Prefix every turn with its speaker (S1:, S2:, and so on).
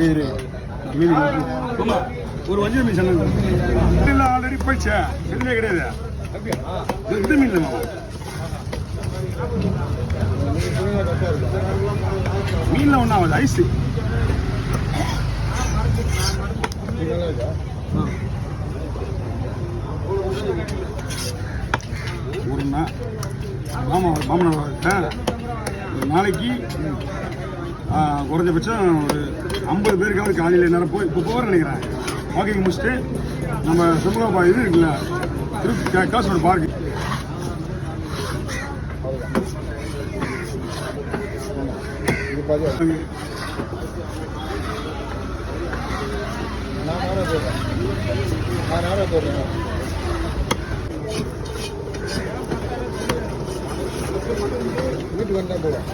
S1: பேர் ஒரு வஞ்சிர மீன் சொன்னது ஆல்ரெடி போயிடுச்சே எதுவுமே கிடையாது எந்த மீன் மீன்ல ஒன்றும் ஆகுது ஐஸு ஒரு மாமனார் ஒரு நாளைக்கு குறைஞ்சபட்சம் ஒரு 50 பேருக்காவது காலையில் நேரம் இப்போ போகிறேன் நினைக்கிறேன். வாக்கிங் முடிச்சுட்டு நம்ம சமூக இது இருக்குல்ல காசோட பார்க்கு வீட்டுக்கு வந்தா போதும்.